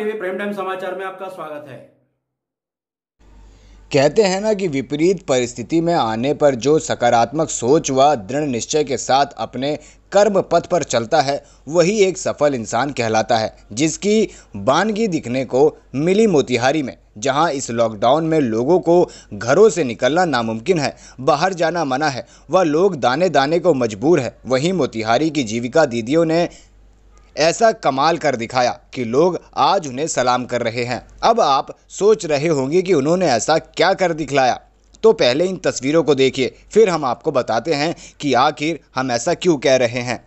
TV prime time समाचार में आपका स्वागत है। कहते हैं ना कि विपरीत परिस्थिति में आने पर जो सकारात्मक सोच व दृढ़ निश्चय के साथ अपने कर्म पथ पर चलता है वही एक सफल इंसान कहलाता है, जिसकी बानगी दिखने को मिली मोतिहारी में, जहां इस लॉकडाउन में लोगों को घरों से निकलना नामुमकिन है, बाहर जाना मना है व लोग दाने दाने को मजबूर है। वहीं मोतिहारी की जीविका दीदियों ने ऐसा कमाल कर दिखाया कि लोग आज उन्हें सलाम कर रहे हैं। अब आप सोच रहे होंगे कि उन्होंने ऐसा क्या कर दिखलाया, तो पहले इन तस्वीरों को देखिए, फिर हम आपको बताते हैं कि आखिर हम ऐसा क्यों कह रहे हैं।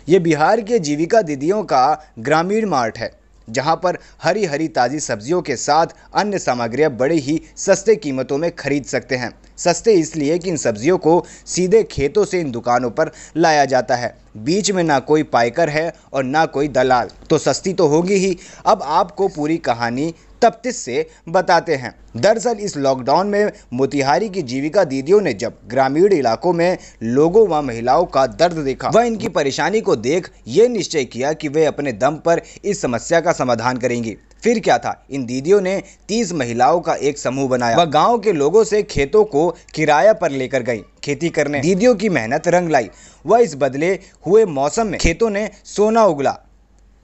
ये बिहार के जीविका दीदियों का ग्रामीण मार्ट है, जहां पर हरी हरी ताज़ी सब्जियों के साथ अन्य सामग्रियां बड़े ही सस्ते कीमतों में खरीद सकते हैं। सस्ते इसलिए कि इन सब्जियों को सीधे खेतों से इन दुकानों पर लाया जाता है। बीच में ना कोई पाइकर है और ना कोई दलाल, तो सस्ती तो होगी ही। अब आपको पूरी कहानी तफ्तीश से बताते हैं। दरअसल इस लॉकडाउन में मोतिहारी की जीविका दीदियों ने जब ग्रामीण इलाकों में लोगों व महिलाओं का दर्द देखा व इनकी परेशानी को देख ये निश्चय किया कि वे अपने दम पर इस समस्या का समाधान करेंगी। फिर क्या था, इन दीदियों ने 30 महिलाओं का एक समूह बनाया व गांव के लोगों से खेतों को किराया पर लेकर गई खेती करने। दीदियों की मेहनत रंग लाई व इस बदले हुए मौसम में खेतों ने सोना उगला।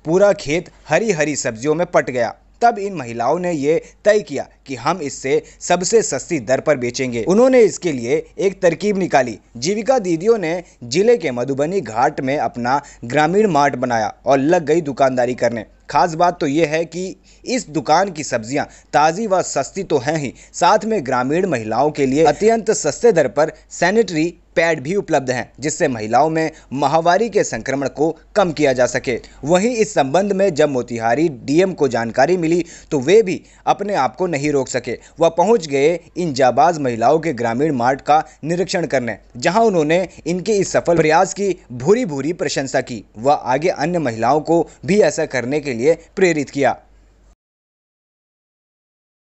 पूरा खेत हरी हरी सब्जियों में पट गया। तब इन महिलाओं ने ये तय किया कि हम इससे सबसे सस्ती दर पर बेचेंगे। उन्होंने इसके लिए एक तरकीब निकाली। जीविका दीदियों ने जिले के मधुबनी घाट में अपना ग्रामीण मार्ट बनाया और लग गई दुकानदारी करने। खास बात तो ये है कि इस दुकान की सब्जियां ताज़ी व सस्ती तो हैं ही, साथ में ग्रामीण महिलाओं के लिए अत्यंत सस्ते दर पर सैनिटरी पैड भी उपलब्ध हैं, जिससे महिलाओं में माहवारी के संक्रमण को कम किया जा सके। वहीं इस संबंध में जब मोतिहारी डीएम को जानकारी मिली तो वे भी अपने आप को नहीं रोक सके। वह पहुंच गए इन जाबाज महिलाओं के ग्रामीण मार्ट का निरीक्षण करने, जहां उन्होंने इनके इस सफल प्रयास की भूरी भूरी प्रशंसा की व आगे अन्य महिलाओं को भी ऐसा करने के लिए प्रेरित किया।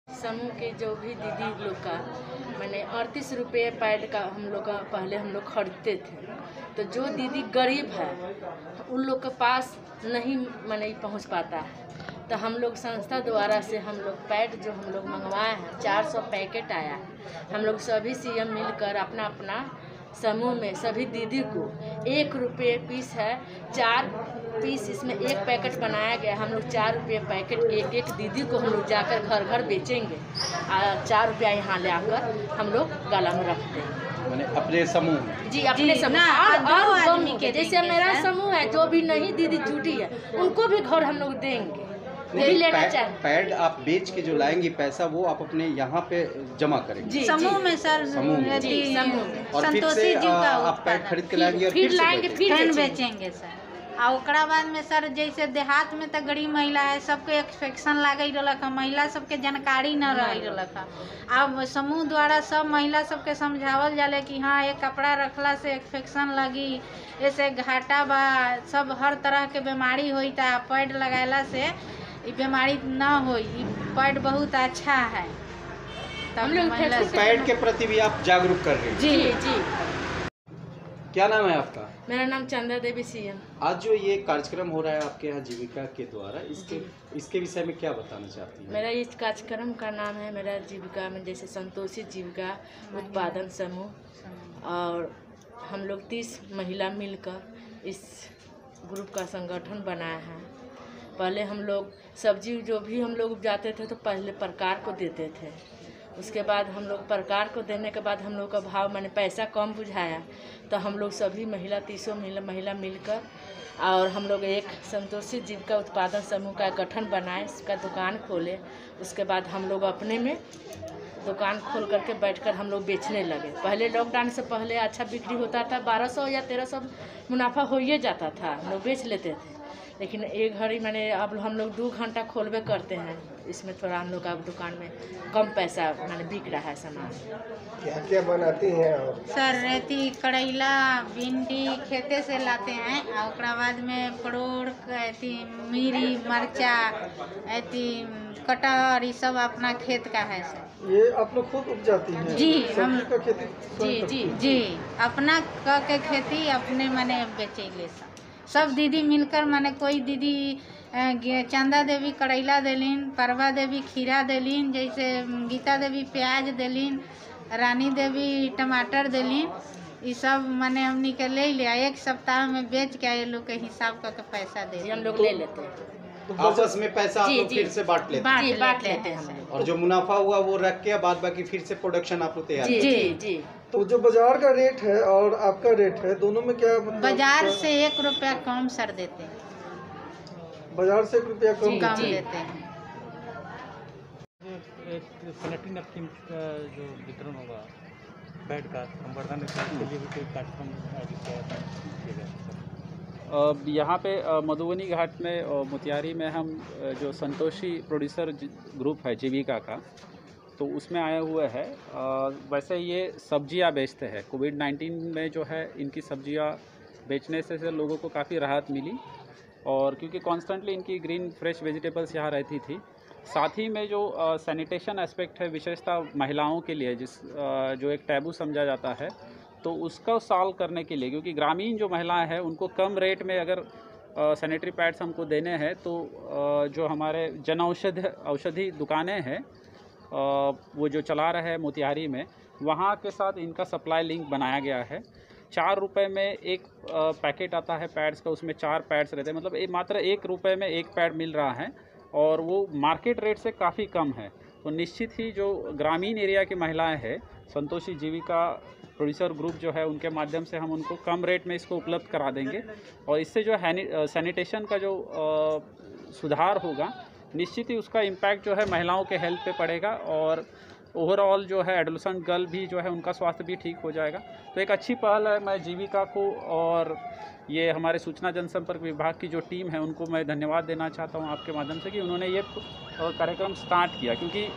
समूह के जो भी दीदी लोग का मैंने 38 रुपये पैड का हम लोग का पहले हम लोग खरीदते थे, तो जो दीदी गरीब है उन लोग के पास नहीं मैंने पहुंच पाता है, तो हम लोग संस्था द्वारा से हम लोग पैड जो हम लोग मंगवाए हैं 400 पैकेट आया है। हम लोग सभी सीएम मिलकर अपना अपना समूह में सभी दीदी को 1 रुपये पीस है, 4 पीस इसमें एक पैकेट बनाया गया। हम लोग 4 रुपये पैकेट एक एक दीदी को हम लोग जाकर घर घर बेचेंगे। 4 रुपया यहाँ ले आकर हम लोग गला में रखते हैं। मैंने अपने समूह जी अपने समूह और आदमी के जैसे मेरा समूह है, जो भी नहीं दीदी जुटी है उनको भी घर हम लोग देंगे। लेना चाहिए पैड आप बेच के जो लाएंगे पैसा वो आप अपने यहाँ पे जमा करेंगे समूह में सर। समूह में और फिर से आप पैड खरीद के लाएंगे और फिर लाएंगे फिर बेचेंगे सर। और ओकरा बाद में सर जैसे देहात में तो गरीब महिला है, सबके इन्फेक्शन लागे रहलक, महिला सबके जानकारी न रहलक। अब समूह द्वारा सब महिला सबके समझावल जाले कि हाँ ये कपड़ा रखला से इन्फेक्शन लगी, ऐसे घाटा बा, सब हर तरह के बीमारी होई था, पैड लगाला से ये बीमारी ना हो। पैड बहुत अच्छा है। हम लोग पैड के प्रति भी आप जागरूक कर रहे हैं। जी जी। क्या नाम है आपका? मेरा नाम चंदा देवी सीएम। आज जो ये कार्यक्रम हो रहा है आपके यहाँ जीविका के द्वारा, इसके विषय में क्या बताना चाहती हैं? मेरा इस कार्यक्रम का नाम है मेरा जीविका में जैसे संतोषी जीविका उत्पादन समूह, और हम लोग 30 महिला मिलकर इस ग्रुप का संगठन बनाया है। पहले हम लोग सब्जी जो भी हम लोग उपजाते थे तो पहले प्रकार को देते थे, उसके बाद हम लोग प्रकार को देने के बाद हम लोग का भाव मैंने पैसा कम बुझाया, तो हम लोग सभी महिला 30 महिला मिलकर और हम लोग एक संतोषी जीविका उत्पादन समूह का गठन बनाए, इसका दुकान खोले। उसके बाद हम लोग अपने में दुकान खोल करके बैठकर हम लोग बेचने लगे। पहले लॉकडाउन से पहले अच्छा बिक्री होता था, 1200 या 1300 मुनाफा हो ही जाता था, हम लोग बेच लेते थे। लेकिन एक घड़ी मैंने अब हम लोग 2 घंटा खोलबे करते हैं, इसमें थोड़ा हम लोग का दुकान में कम पैसा मैंने बिक रहा है सामान। क्या क्या बनाती हैं आप? सर रेती करैला भिंडी खेते से लाते हैं, और उसके बाद में परोड़ मिरी मरचा कटहर ये सब अपना खेत का है सर। ये आप लोग खुद उपजाती हैं? जी हम का खेती जी अपना के खेती अपने माने बेचेंगे सब दीदी मिलकर। माने कोई दीदी चंदा देवी करैला देलीन, परवा देवी खीरा देलीन, जैसे गीता देवी प्याज देलीन, रानी देवी टमाटर देलीन। ये सब माने हमनी के ले लिया, एक सप्ताह में बेच के ये लोग के हिसाब करके पैसा दे हम लोग ले लेते हैं। तो आपस में पैसा आप लोग फिर से बांट लेते हैं। बांट लेते हैं हम लोग। और जो मुनाफा हुआ वो रख के बाद बाकी फिर से प्रोडक्शन आप लोग तैयार करते हैं। जी। तो जो बाजार का रेट है और आपका रेट है, दोनों में क्या मतलब बाजार से 1 रुपया कम सर देते हैं, बाजार से 1 रुपया कम कम देते हैं। एक सैनिटरी नैपकिन का जो वितरण होगा, बेड का संवर्धन के लिए भी कोई कार्यक्रम आयोजित किया जाएगा? यहाँ पे मधुबनी घाट में मोतिहारी में हम जो संतोषी प्रोड्यूसर ग्रुप है जीविका का, तो उसमें आए हुए हैं। वैसे ये सब्जियाँ बेचते हैं। कोविड-19 में जो है इनकी सब्जियाँ बेचने से लोगों को काफ़ी राहत मिली, और क्योंकि कॉन्स्टेंटली इनकी ग्रीन फ्रेश वेजिटेबल्स यहाँ रहती थी। साथ ही में जो सैनिटेशन एस्पेक्ट है, विशेषता महिलाओं के लिए जो एक टैबू समझा जाता है, तो उसका सॉल्व करने के लिए, क्योंकि ग्रामीण जो महिलाएं हैं उनको कम रेट में अगर सैनिटरी पैड्स हमको देने हैं, तो जो हमारे जन औषधि दुकानें हैं वो जो चला रहे हैं मोतिहारी में, वहाँ के साथ इनका सप्लाई लिंक बनाया गया है। 4 रुपये में एक पैकेट आता है पैड्स का, उसमें 4 पैड्स रहते हैं, मतलब मात्र 1 रुपये में 1 पैड मिल रहा है, और वो मार्केट रेट से काफ़ी कम है। तो निश्चित ही जो ग्रामीण एरिया की महिलाएं हैं, संतोषी जीविका प्रोड्यूसर ग्रुप जो है, उनके माध्यम से हम उनको कम रेट में इसको उपलब्ध करा देंगे, और इससे जो है सैनिटेशन का जो सुधार होगा, निश्चित ही उसका इम्पैक्ट जो है महिलाओं के हेल्थ पे पड़ेगा, और ओवरऑल जो है एडोलेसेंट गर्ल भी जो है उनका स्वास्थ्य भी ठीक हो जाएगा। तो एक अच्छी पहल है। मैं जीविका को और ये हमारे सूचना जनसंपर्क विभाग की जो टीम है उनको मैं धन्यवाद देना चाहता हूँ आपके माध्यम से, कि उन्होंने ये कार्यक्रम स्टार्ट किया। क्योंकि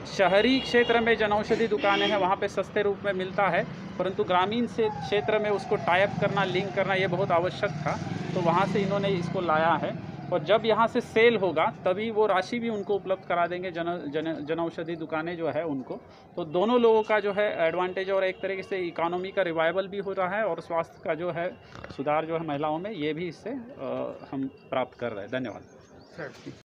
शहरी क्षेत्र में जनऔषधि दुकानें हैं, वहाँ पे सस्ते रूप में मिलता है, परंतु ग्रामीण से क्षेत्र में उसको टाइप करना, लिंक करना, ये बहुत आवश्यक था। तो वहाँ से इन्होंने इसको लाया है, और जब यहाँ से सेल होगा तभी वो राशि भी उनको उपलब्ध करा देंगे जनऔषधि दुकानें जो है उनको। तो दोनों लोगों का जो है एडवांटेज, और एक तरीके से इकोनॉमी का रिवाइवल भी हो रहा है, और स्वास्थ्य का जो है सुधार जो है महिलाओं में, ये भी इससे हम प्राप्त कर रहे हैं। धन्यवाद।